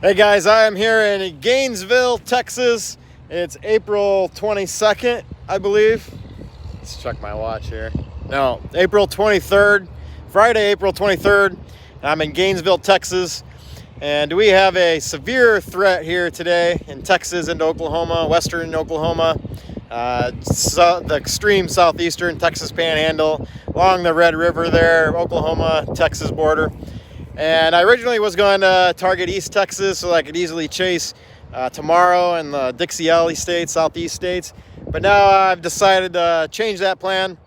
Hey guys, I am here in Gainesville, Texas. It's April 22nd, I believe. Let's check my watch here. No, April 23rd, Friday, April 23rd. I'm in Gainesville, Texas. And we have a severe threat here today in Texas into Oklahoma, western Oklahoma, the extreme southeastern Texas panhandle, along the Red River there, Oklahoma, Texas border. And I originally was going to target East Texas so I could easily chase tomorrow in the Dixie Alley states, southeast states. But now I've decided to change that plan,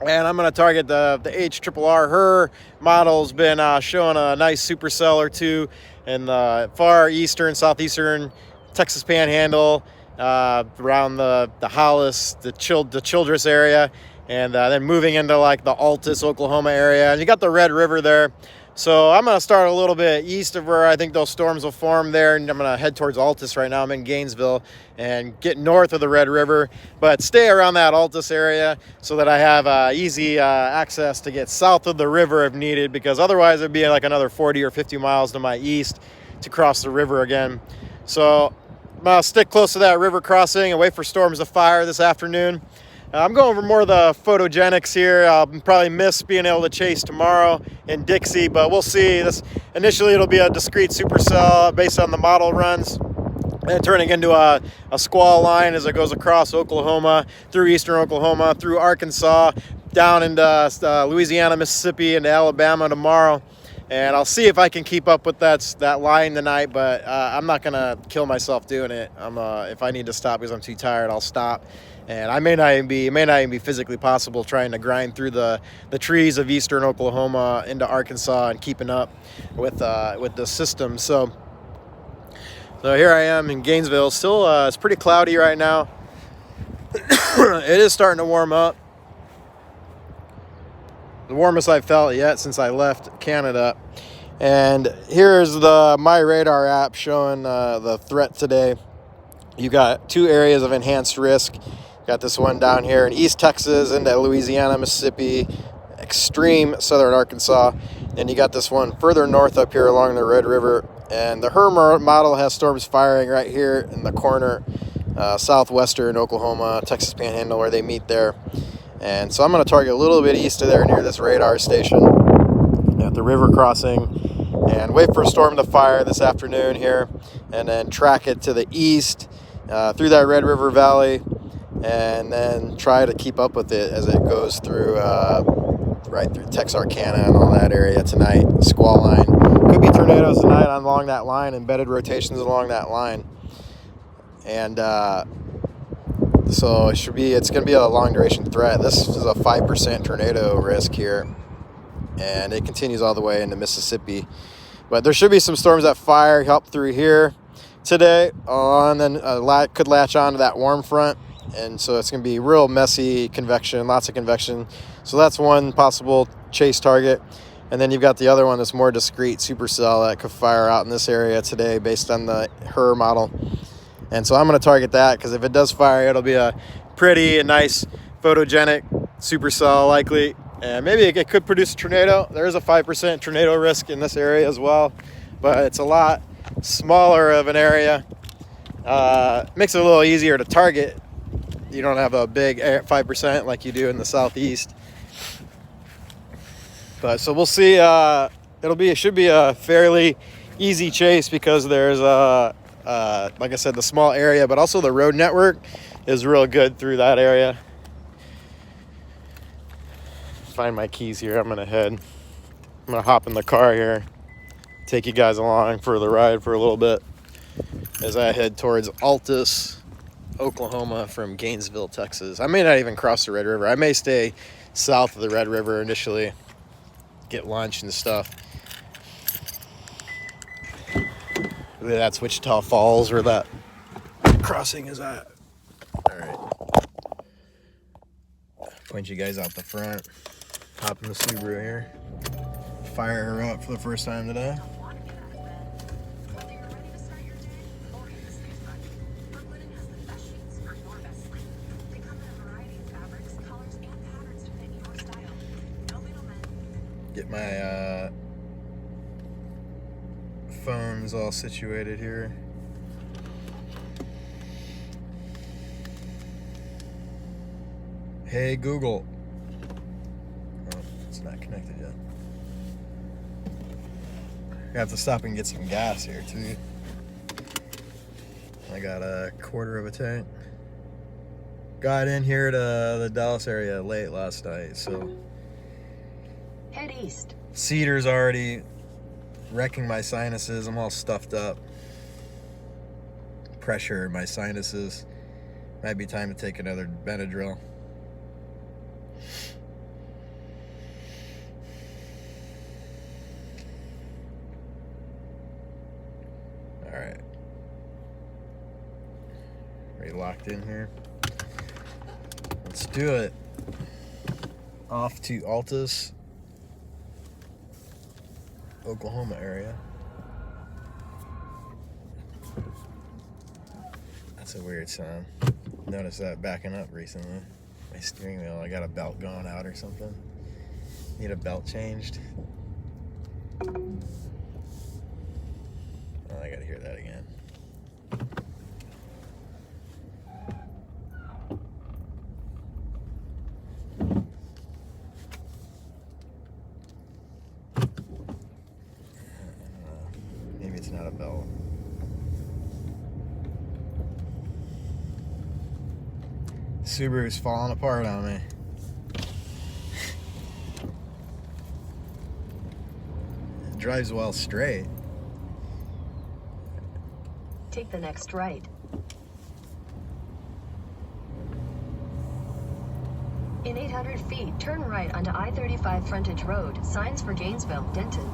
and I'm going to target the HRRR. Her model's been showing a nice supercell or two in the far eastern, southeastern Texas panhandle, around the Hollis, the Childress area, and then moving into like the Altus, Oklahoma area. And you got the Red River there. So I'm going to start a little bit east of where I think those storms will form there, and I'm going to head towards Altus right now. I'm in Gainesville, and get north of the Red River, but stay around that Altus area so that I have easy access to get south of the river if needed, because otherwise it'd be like another 40 or 50 miles to my east to cross the river again. So I'm going to stick close to that river crossing and wait for storms to fire this afternoon. I'm going over more of the photogenics here. I'll probably miss being able to chase tomorrow in Dixie, but we'll see. Initially it'll be a discrete supercell based on the model runs, and turning into a squall line as it goes across Oklahoma, through eastern Oklahoma, through Arkansas, down into Louisiana, Mississippi, into Alabama tomorrow. And I'll see if I can keep up with that line tonight, but I'm not gonna kill myself doing it. If I need to stop because I'm too tired, I'll stop. And it may not even be physically possible trying to grind through the trees of eastern Oklahoma into Arkansas and keeping up with the system. So here I am in Gainesville. Still, it's pretty cloudy right now. It is starting to warm up. The warmest I've felt yet since I left Canada. And here's my radar app showing the threat today. You got two areas of enhanced risk. Got this one down here in East Texas into Louisiana, Mississippi, extreme southern Arkansas. And you got this one further north up here along the Red River. And the HRRR model has storms firing right here in the corner, southwestern Oklahoma, Texas panhandle where they meet there. And so I'm going to target a little bit east of there near this radar station at the river crossing, and wait for a storm to fire this afternoon here, and then track it to the east through that Red River Valley, and then try to keep up with it as it goes through right through Texarkana and all that area tonight. Squall line. Could be tornadoes tonight along that line, embedded rotations along that line. And so it's going to be a long duration threat. This is a 5% tornado risk here, and it continues all the way into Mississippi. But there should be some storms that fire up through here today, and then could latch on to that warm front. And so it's going to be real messy convection, lots of convection. So that's one possible chase target. And then you've got the other one that's more discrete supercell that could fire out in this area today based on the HRRR model. And so I'm going to target that, because if it does fire, it'll be a pretty nice photogenic supercell likely. And maybe it could produce a tornado. There is a 5% tornado risk in this area as well, but it's a lot smaller of an area. Makes it a little easier to target. You don't have a big 5% like you do in the southeast. But so we'll see. It should be a fairly easy chase, because there's like I said, the small area, but also the road network is real good through that area. Find my keys here. I'm gonna hop in the car here, take you guys along for the ride for a little bit as I head towards Altus, Oklahoma from Gainesville, Texas. I may not even cross the Red River. I may stay south of the Red River initially, get lunch and stuff. That's Wichita Falls where that crossing is at. All right. Point you guys out the front. Hop in the Subaru here. Fire her up for the first time today. Get my phone's all situated here. Hey Google. Oh, it's not connected yet. I have to stop and get some gas here too. I got a quarter of a tank. Got in here to the Dallas area late last night, so head east. Cedar's already wrecking my sinuses. I'm all stuffed up. Pressure in my sinuses. Might be time to take another Benadryl. Alright. Are you locked in here? Let's do it. Off to Altus, Oklahoma area. That's a weird sound. Noticed that backing up recently. My steering wheel, I got a belt going out or something. Need a belt changed. Oh, I gotta hear that again. Maybe it's not a belt. Subaru's falling apart on me. It drives well straight. Take the next right. In 800 feet, turn right onto I-35 Frontage Road. Signs for Gainesville, Denton.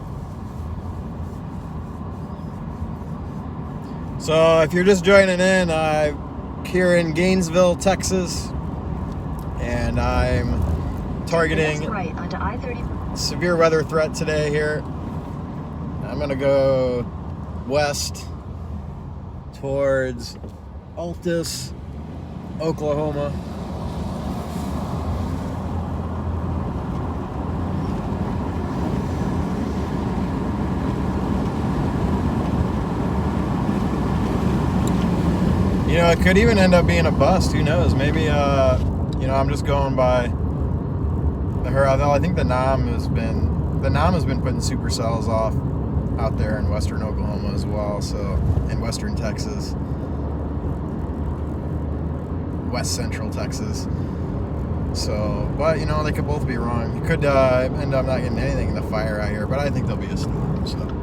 So if you're just joining in, I'm here in Gainesville, Texas, and I'm targeting right onto I-30. Severe weather threat today here. I'm gonna go west towards Altus, Oklahoma. You know, it could even end up being a bust. Who knows? Maybe, you know, I'm just going by her. Although I think the NAM has been putting supercells off out there in western Oklahoma as well. So in western Texas, west central Texas. So, but you know, they could both be wrong. You could end up not getting anything in the fire out here, but I think there'll be a storm. So.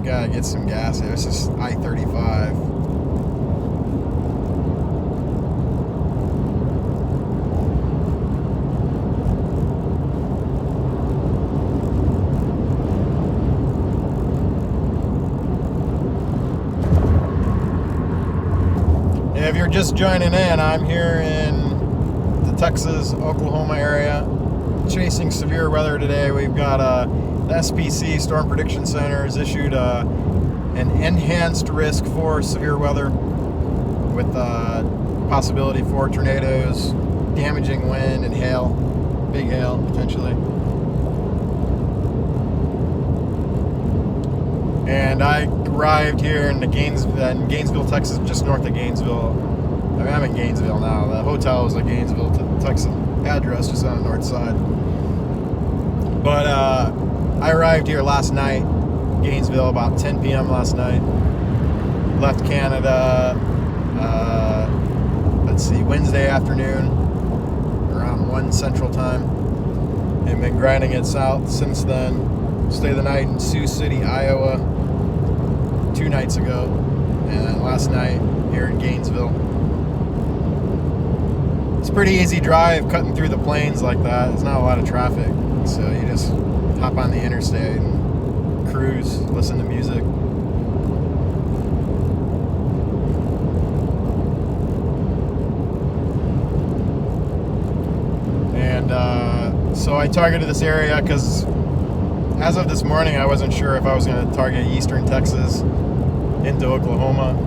Gotta get some gas here. This is I-35. If you're just joining in, I'm here in the Texas, Oklahoma area, chasing severe weather today. We've got the SPC Storm Prediction Center has issued an enhanced risk for severe weather with possibility for tornadoes, damaging wind, and hail, big hail potentially. And I arrived here in Gainesville, Texas, just north of Gainesville. I mean, I'm in Gainesville now. The hotel is a Gainesville, Texas address, just on the north side. But I arrived here last night, Gainesville, about 10 p.m. last night. Left Canada, let's see, Wednesday afternoon, around 1 Central Time. And been grinding it south since then. Stayed the night in Sioux City, Iowa, 2 nights ago. And then last night here in Gainesville. It's a pretty easy drive cutting through the plains like that. There's not a lot of traffic. So you just hop on the interstate and cruise, listen to music. And so I targeted this area because as of this morning, I wasn't sure if I was going to target eastern Texas into Oklahoma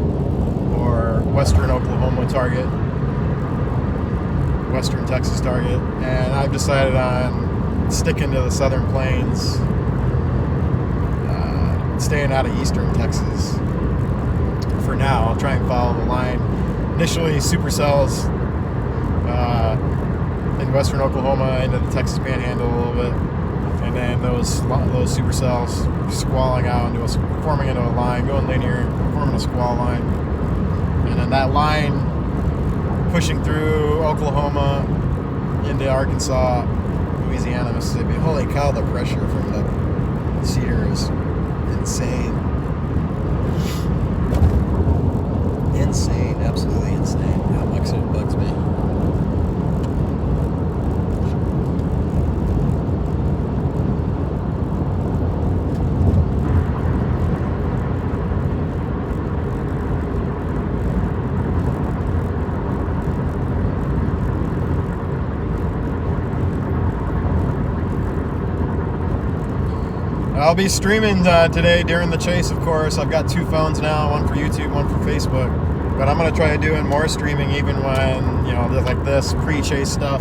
or western Oklahoma target. Western Texas target, and I've decided on sticking to the Southern Plains, staying out of Eastern Texas for now. I'll try and follow the line. Initially, supercells in western Oklahoma into the Texas Panhandle a little bit, and then those supercells squalling out forming into a line, going linear, forming a squall line, and then that line pushing through Oklahoma into Arkansas, Louisiana, Mississippi. Holy cow, the pressure from the cedar is insane. Insane, absolutely insane. How much it bugs me. I'll be streaming today during the chase, of course. I've got 2 phones now, one for YouTube, one for Facebook. But I'm going to try doing more streaming even when, like this pre-chase stuff.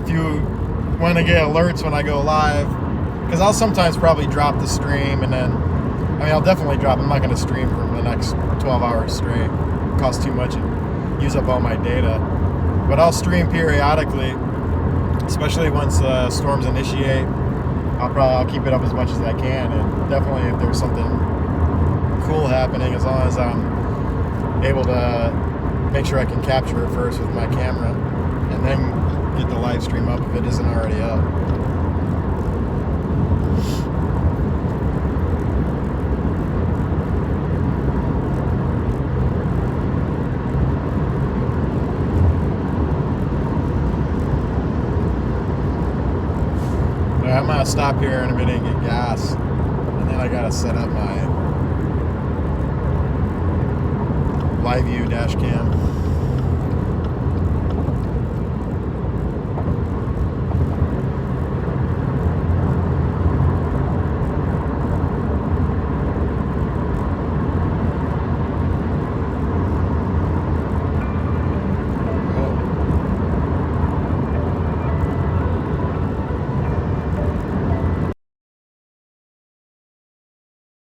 If you want to get alerts when I go live, because I'll sometimes probably drop the stream, and then, I'll definitely drop. I'm not going to stream for the next 12 hours straight. It costs too much and use up all my data. But I'll stream periodically, especially once storms initiate. I'll keep it up as much as I can, and definitely if there's something cool happening, as long as I'm able to make sure I can capture it first with my camera, and then get the live stream up if it isn't already up. I'm gonna stop here in a minute and get gas, and then I gotta set up my live view dash cam.